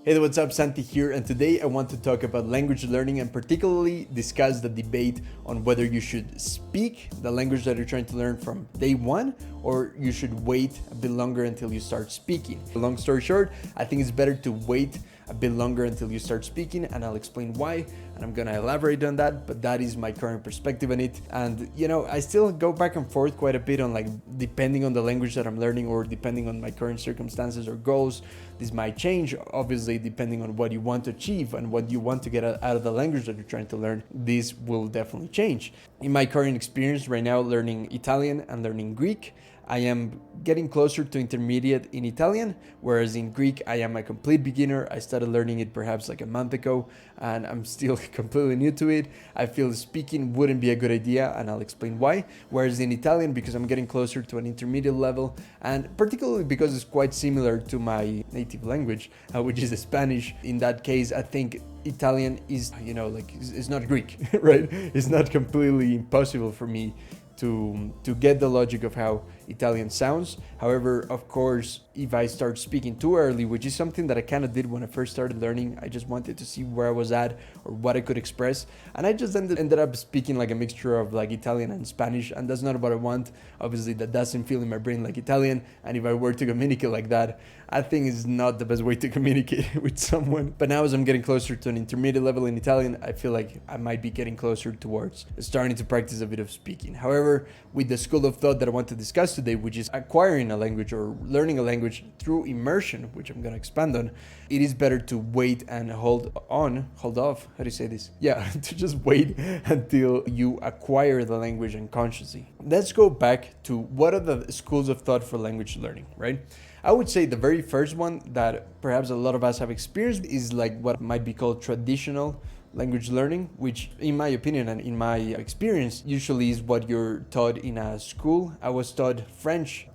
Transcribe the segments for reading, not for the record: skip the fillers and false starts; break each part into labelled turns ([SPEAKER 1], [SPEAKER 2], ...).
[SPEAKER 1] Hey there, what's up? Santi here, and today I want to talk about language learning and particularly discuss the debate on whether you should speak the language that you're trying to learn from day one or you should wait a bit longer until you start speaking. Long story short, I think it's better to wait a bit longer until you start speaking, and I'll explain why, and I'm gonna elaborate on that, but that is my current perspective on it. And I still go back and forth quite a bit on, like, depending on the language that I'm learning or depending on my current circumstances or goals, this might change, obviously, depending on what you want to achieve and what you want to get out of the language that you're trying to learn. This will definitely change. In my current experience right now, learning Italian and learning Greek, I am getting closer to intermediate in Italian, whereas in Greek, I am a complete beginner. I started learning it perhaps like a month ago, and I'm still completely new to it. I feel speaking wouldn't be a good idea, and I'll explain why. Whereas in Italian, because I'm getting closer to an intermediate level, and particularly because it's quite similar to my native language, which is Spanish. In that case, I think Italian is, it's not Greek, right? It's not completely impossible for me to get the logic of how Italian sounds. However, of course, if I start speaking too early, which is something that I kind of did when I first started learning, I just wanted to see where I was at or what I could express, and I just ended up speaking like a mixture of like Italian and Spanish, and that's not what I want. Obviously, that doesn't feel in my brain like Italian, and if I were to communicate like that, I think it's not the best way to communicate with someone. But now as I'm getting closer to an intermediate level in Italian, I feel like I might be getting closer towards starting to practice a bit of speaking. However, with the school of thought that I want to discuss today, which is acquiring a language or learning a language through immersion, which I'm going to expand on, it is better to wait and hold off. How do you say this? Yeah, to just wait until you acquire the language unconsciously. Let's go back to what are the schools of thought for language learning, right? I would say the very first one that perhaps a lot of us have experienced is like what might be called traditional language learning, which in my opinion and in my experience usually is what you're taught in a school. I was taught French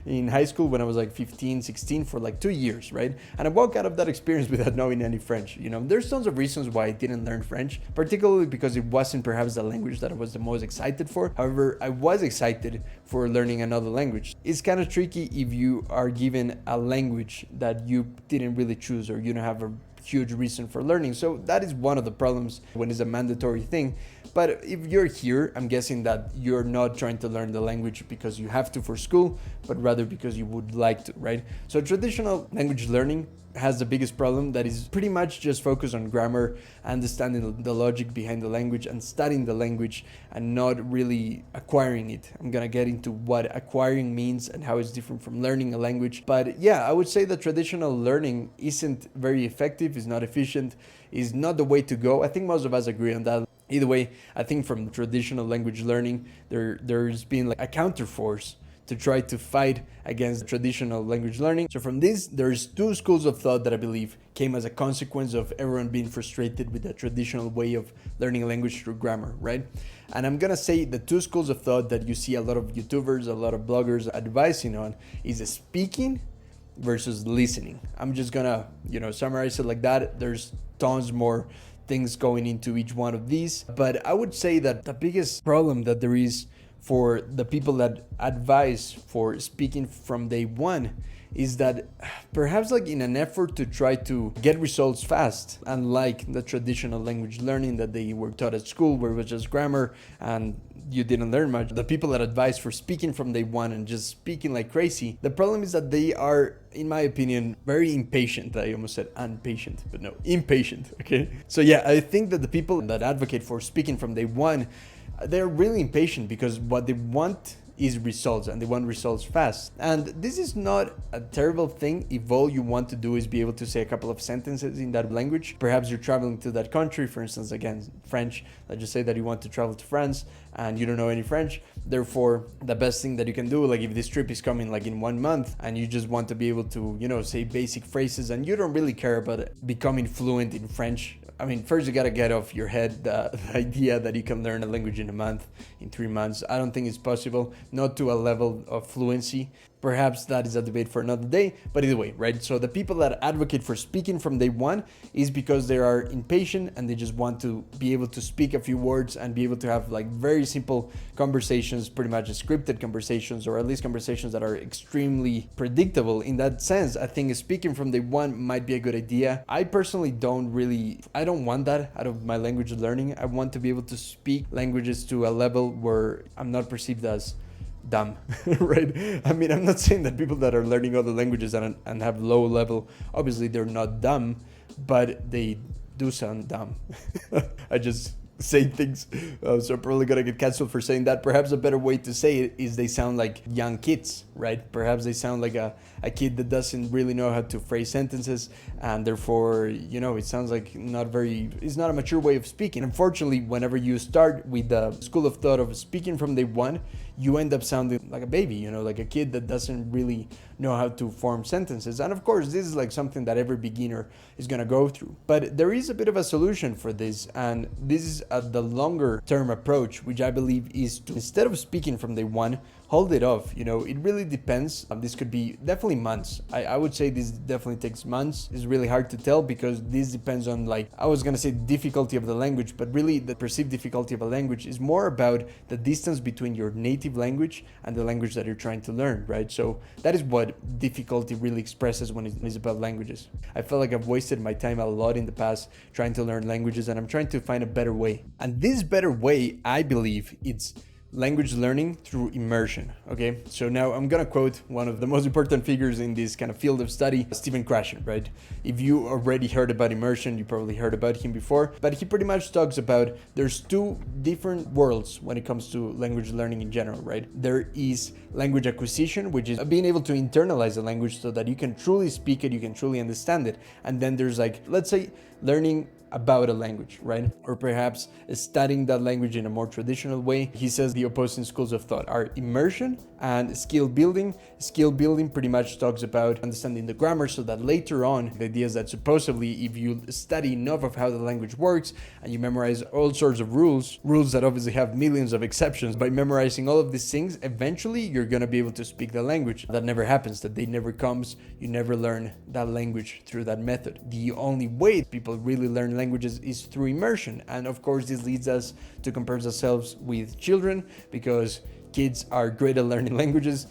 [SPEAKER 1] in high school when I was like 15, 16 for like 2 years, right? And I walked out of that experience without knowing any French. There's tons of reasons why I didn't learn French, particularly because it wasn't perhaps the language that I was the most excited for. However, I was excited for learning another language. It's kind of tricky if you are given a language that you didn't really choose or you don't have a huge reason for learning. So that is one of the problems when it's a mandatory thing. But if you're here, I'm guessing that you're not trying to learn the language because you have to for school, but rather because you would like to, right? So traditional language learning has the biggest problem that is pretty much just focused on grammar, understanding the logic behind the language and studying the language and not really acquiring it. I'm gonna get into what acquiring means and how it's different from learning a language. But yeah, I would say that traditional learning isn't very effective, is not efficient, is not the way to go. I think most of us agree on that. Either way, I think from traditional language learning, there's been like a counterforce to try to fight against traditional language learning. So from this, there's two schools of thought that I believe came as a consequence of everyone being frustrated with the traditional way of learning a language through grammar, right? And I'm gonna say the two schools of thought that you see a lot of YouTubers, a lot of bloggers advising on is speaking versus listening. I'm just gonna, summarize it like that. There's tons more things going into each one of these, but I would say that the biggest problem that there is for the people that advise for speaking from day one is that perhaps like in an effort to try to get results fast, unlike the traditional language learning that they were taught at school where it was just grammar and you didn't learn much, the people that advise for speaking from day one and just speaking like crazy, the problem is that they are, in my opinion, very impatient. I almost said impatient, but no, impatient, okay? So yeah, I think that the people that advocate for speaking from day one, they're really impatient because what they want is results and they want results fast. And this is not a terrible thing if all you want to do is be able to say a couple of sentences in that language. Perhaps you're traveling to that country, for instance, again, French. Let's just say that you want to travel to France and you don't know any French. Therefore, the best thing that you can do, like if this trip is coming like in 1 month and you just want to be able to, say basic phrases and you don't really care about becoming fluent in French. I mean, first you gotta get off your head the idea that you can learn a language in a month, in 3 months. I don't think it's possible, not to a level of fluency. Perhaps that is a debate for another day, but either way, right? So the people that advocate for speaking from day one is because they are impatient and they just want to be able to speak a few words and be able to have like very simple conversations, pretty much scripted conversations, or at least conversations that are extremely predictable. In that sense, I think speaking from day one might be a good idea. I personally I don't want that out of my language learning. I want to be able to speak languages to a level where I'm not perceived as dumb, right? I mean, I'm not saying that people that are learning other languages and have low level, obviously they're not dumb, but they do sound dumb. I just say things, so I'm probably gonna get canceled for saying that. Perhaps a better way to say it is they sound like young kids, right? Perhaps they sound like a kid that doesn't really know how to phrase sentences, and therefore, it sounds like it's not a mature way of speaking. Unfortunately, whenever you start with the school of thought of speaking from day one, you end up sounding like a baby, like a kid that doesn't really know how to form sentences. And of course, this is like something that every beginner is gonna go through. But there is a bit of a solution for this, and this is the longer term approach, which I believe is to, instead of speaking from day one, hold it off. It really depends. This could be definitely months. I would say this definitely takes months. It's really hard to tell because this depends on, like, I was gonna say difficulty of the language, but really the perceived difficulty of a language is more about the distance between your native language and the language that you're trying to learn, right? So that is what difficulty really expresses when it is about languages. I feel like I've wasted my time a lot in the past trying to learn languages, and I'm trying to find a better way. And this better way, I believe, it's language learning through immersion. Okay, so now I'm gonna quote one of the most important figures in this kind of field of study, Stephen Krashen, right? If you already heard about immersion, you probably heard about him before, but he pretty much talks about there's two different worlds when it comes to language learning in general, right? There is language acquisition, which is being able to internalize a language so that you can truly speak it, you can truly understand it. And then there's, like, let's say, learning about a language, right? Or perhaps studying that language in a more traditional way. He says the opposing schools of thought are immersion and skill building. Skill building pretty much talks about understanding the grammar so that later on, the idea is that supposedly if you study enough of how the language works and you memorize all sorts of rules that obviously have millions of exceptions, by memorizing all of these things, eventually you're gonna be able to speak the language. That never happens. That day never comes. You never learn that language through that method. The only way people really learn languages is through immersion. And of course, this leads us to compare ourselves with children, because kids are great at learning languages.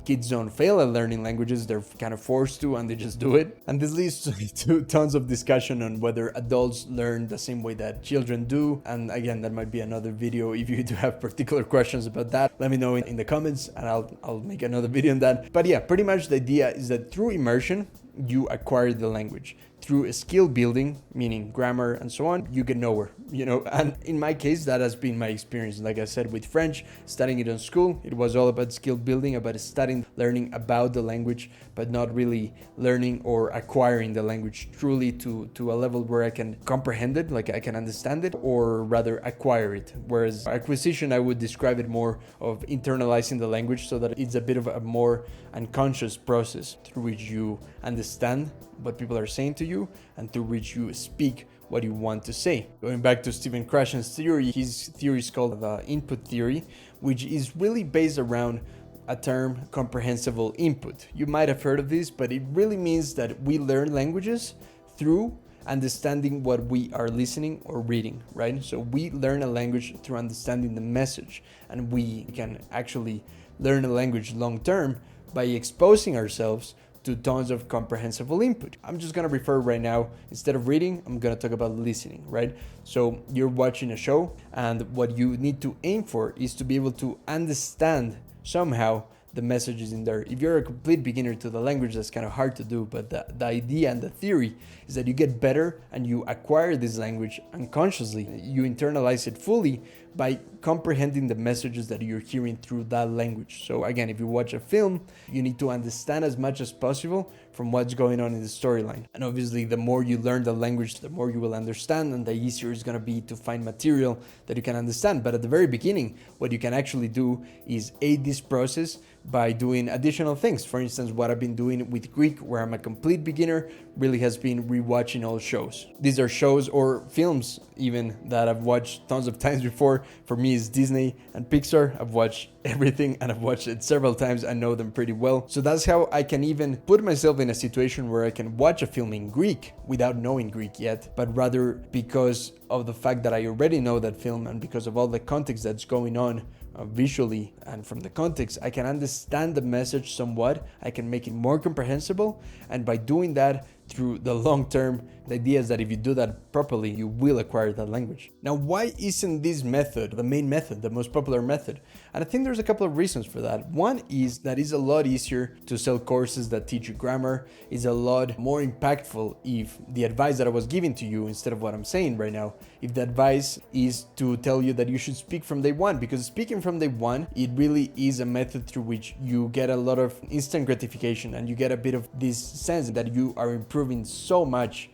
[SPEAKER 1] Kids don't fail at learning languages. They're kind of forced to, and they just do it. And this leads to tons of discussion on whether adults learn the same way that children do. And again, that might be another video. If you do have particular questions about that, let me know in the comments, and I'll make another video on that. But yeah, pretty much the idea is that through immersion, you acquire the language. Through a skill building, meaning grammar and so on, you get nowhere, and in my case, that has been my experience. Like I said, with French, studying it in school, it was all about skill building, about studying, learning about the language, but not really learning or acquiring the language truly to a level where I can comprehend it, like I can understand it, or rather acquire it. Whereas acquisition, I would describe it more of internalizing the language, so that it's a bit of a more unconscious process through which you understand what people are saying to you and through which you speak what you want to say. Going back to Stephen Krashen's theory, his theory is called the input theory, which is really based around a term, comprehensible input. You might have heard of this, but it really means that we learn languages through understanding what we are listening or reading, right? So we learn a language through understanding the message, and we can actually learn a language long term by exposing ourselves to tons of comprehensible input. I'm just gonna refer right now, instead of reading, I'm gonna talk about listening, right? So you're watching a show, and what you need to aim for is to be able to understand somehow the messages in there. If you're a complete beginner to the language, that's kind of hard to do, but the idea and the theory is that you get better and you acquire this language unconsciously. You internalize it fully by comprehending the messages that you're hearing through that language. So again, if you watch a film, you need to understand as much as possible from what's going on in the storyline. And obviously, the more you learn the language, the more you will understand, and the easier it's going to be to find material that you can understand. But at the very beginning, what you can actually do is aid this process by doing additional things. For instance, what I've been doing with Greek, where I'm a complete beginner, really has been rewatching old shows. These are shows or films even that I've watched tons of times before. For me, it's Disney and Pixar. I've watched everything and I've watched it several times. I know them pretty well. So that's how I can even put myself in a situation where I can watch a film in Greek without knowing Greek yet, but rather because of the fact that I already know that film and because of all the context that's going on visually, and from the context I can understand the message somewhat. I can make it more comprehensible, and by doing that through the long term, the idea is that if you do that properly, you will acquire that language. Now, why isn't this method the main method, the most popular method? And I think there's a couple of reasons for that. One is that it's a lot easier to sell courses that teach you grammar. It's a lot more impactful if the advice that I was giving to you, instead of what I'm saying right now, if the advice is to tell you that you should speak from day one, because speaking from day one, it really is a method through which you get a lot of instant gratification, and you get a bit of this sense that you are improving so much,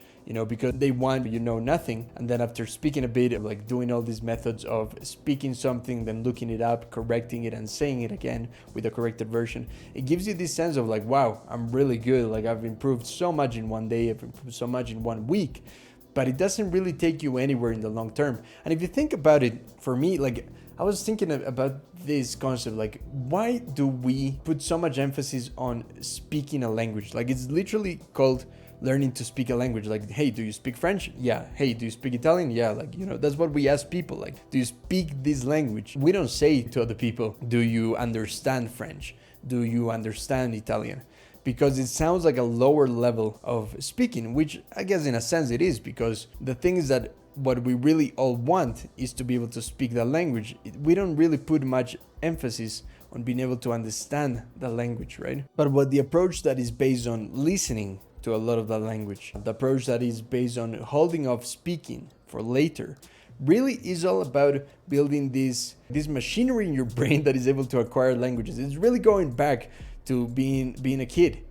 [SPEAKER 1] because day one you know nothing, and then after speaking a bit, like doing all these methods of speaking something, then looking it up, correcting it, and saying it again with the corrected version, it gives you this sense of like, wow, I'm really good, like I've improved so much in one day, I've improved so much in 1 week. But it doesn't really take you anywhere in the long term. And if you think about it, for me, like I was thinking about this concept, like why do we put so much emphasis on speaking a language? Like it's literally called learning to speak a language. Like, hey, do you speak French? Yeah. Hey, do you speak Italian? Yeah. Like, that's what we ask people. Like, do you speak this language? We don't say to other people, do you understand French? Do you understand Italian? Because it sounds like a lower level of speaking, which I guess in a sense it is, because the thing is that what we really all want is to be able to speak the language. We don't really put much emphasis on being able to understand the language, right? But what the approach that is based on listening to a lot of the language, the approach that is based on holding off speaking for later, really is all about building this machinery in your brain that is able to acquire languages. It's really going back to being a kid.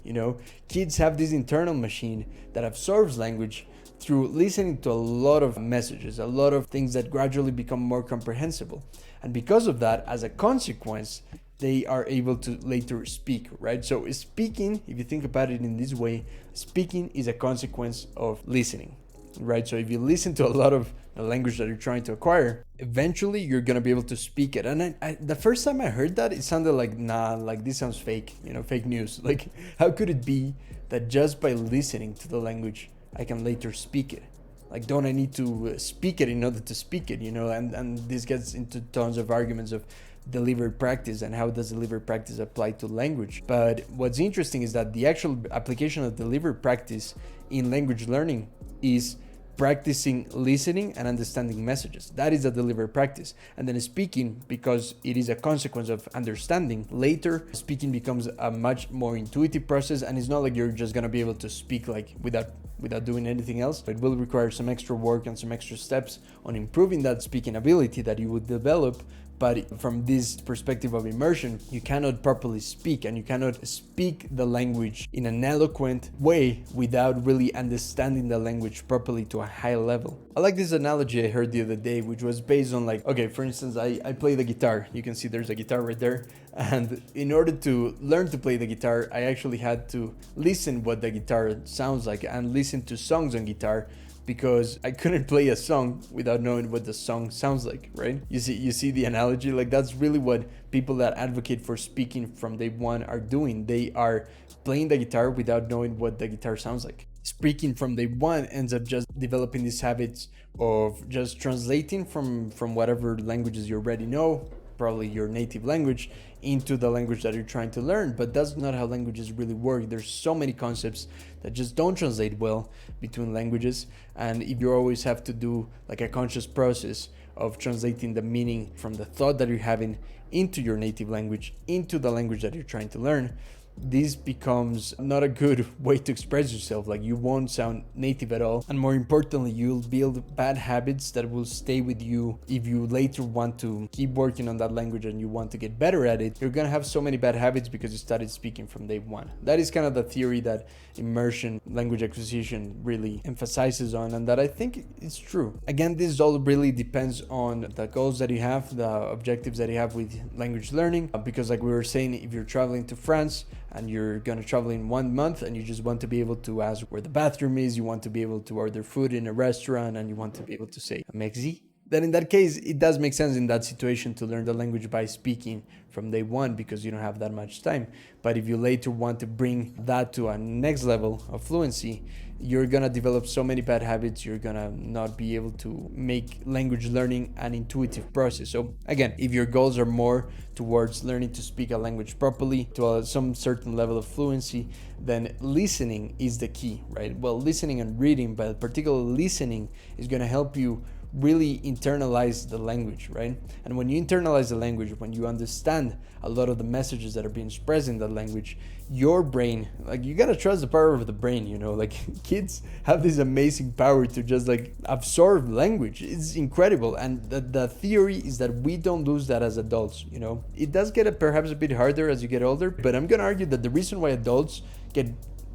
[SPEAKER 1] Kids have this internal machine that absorbs language through listening to a lot of messages, a lot of things that gradually become more comprehensible. And because of that, as a consequence, they are able to later speak, right? So speaking, if you think about it in this way, speaking is a consequence of listening, right? So if you listen to a lot of the language that you're trying to acquire, eventually you're gonna be able to speak it. And the first time I heard that, it sounded like, nah, like this sounds fake, fake news. Like, how could it be that just by listening to the language, I can later speak it? Like, don't I need to speak it in order to speak it, And this gets into tons of arguments of delivered practice and how does delivered practice apply to language. But what's interesting is that the actual application of delivered practice in language learning is practicing listening and understanding messages. That is a deliberate practice. And then speaking, because it is a consequence of understanding, later speaking becomes a much more intuitive process, and it's not like you're just gonna be able to speak like without doing anything else. It will require some extra work and some extra steps on improving that speaking ability that you would develop. But from this perspective of immersion, you cannot properly speak, and you cannot speak the language in an eloquent way without really understanding the language properly to a high level. I like this analogy I heard the other day, which was based on like, okay, for instance, I play the guitar. You can see there's a guitar right there. And in order to learn to play the guitar, I actually had to listen what the guitar sounds like and listen to songs on guitar, because I couldn't play a song without knowing what the song sounds like, right? You see the analogy? Like, that's really what people that advocate for speaking from day one are doing. They are playing the guitar without knowing what the guitar sounds like. Speaking from day one ends up just developing these habits of just translating from whatever languages you already know, probably your native language, into the language that you're trying to learn. But that's not how languages really work. There's so many concepts that just don't translate well between languages, and if you always have to do like a conscious process of translating the meaning from the thought that you're having into your native language, into the language that you're trying to learn, this becomes not a good way to express yourself. Like, you won't sound native at all, and more importantly, you'll build bad habits that will stay with you. If you later want to keep working on that language and you want to get better at it, you're gonna have so many bad habits because you started speaking from day one. That is kind of the theory that immersion language acquisition really emphasizes on, and that I think is true. Again, this all really depends on the goals that you have, the objectives that you have with language learning, because like we were saying, if you're traveling to France and you're gonna travel in 1 month and you just want to be able to ask where the bathroom is, you want to be able to order food in a restaurant, and you want to be able to say merci, then in that case, it does make sense in that situation to learn the language by speaking from day one, because you don't have that much time. But if you later want to bring that to a next level of fluency, you're gonna develop so many bad habits, you're gonna not be able to make language learning an intuitive process. So again, if your goals are more towards learning to speak a language properly to some certain level of fluency, then listening is the key, right? Well, listening and reading, but particularly listening, is gonna help you really internalize the language, right? And when you internalize the language, when you understand a lot of the messages that are being expressed in that language, your brain, like, you gotta trust the power of the brain, you know, like kids have this amazing power to just like absorb language. It's incredible. And the theory is that we don't lose that as adults, you know. It does get perhaps a bit harder as you get older, but I'm gonna argue that the reason why adults get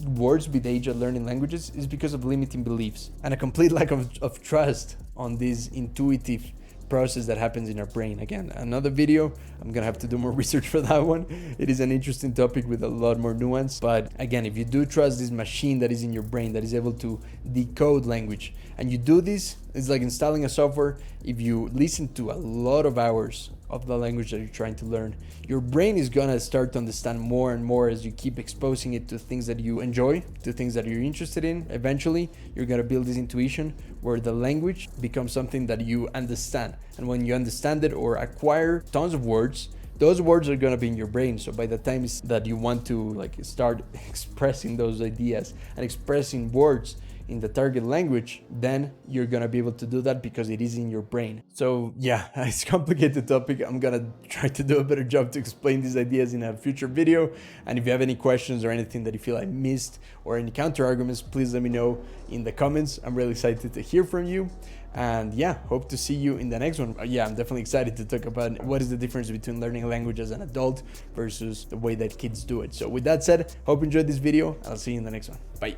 [SPEAKER 1] worse with age at learning languages is because of limiting beliefs and a complete lack of trust on this intuitive process that happens in our brain. Again, another video, I'm gonna have to do more research for that one. It is an interesting topic with a lot more nuance, but again, if you do trust this machine that is in your brain that is able to decode language, and you do this, it's like installing a software. If you listen to a lot of hours of the language that you're trying to learn, your brain is gonna start to understand more and more as you keep exposing it to things that you enjoy, to things that you're interested in. Eventually, you're gonna build this intuition where the language becomes something that you understand. And when you understand it or acquire tons of words, those words are gonna be in your brain. So by the time that you want to like start expressing those ideas and expressing words in the target language, then you're gonna be able to do that because it is in your brain. So yeah, it's a complicated topic. I'm gonna try to do a better job to explain these ideas in a future video. And if you have any questions or anything that you feel I missed or any counter arguments, please let me know in the comments. I'm really excited to hear from you. And yeah, hope to see you in the next one. Yeah, I'm definitely excited to talk about what is the difference between learning a language as an adult versus the way that kids do it. So with that said, hope you enjoyed this video. I'll see you in the next one. Bye.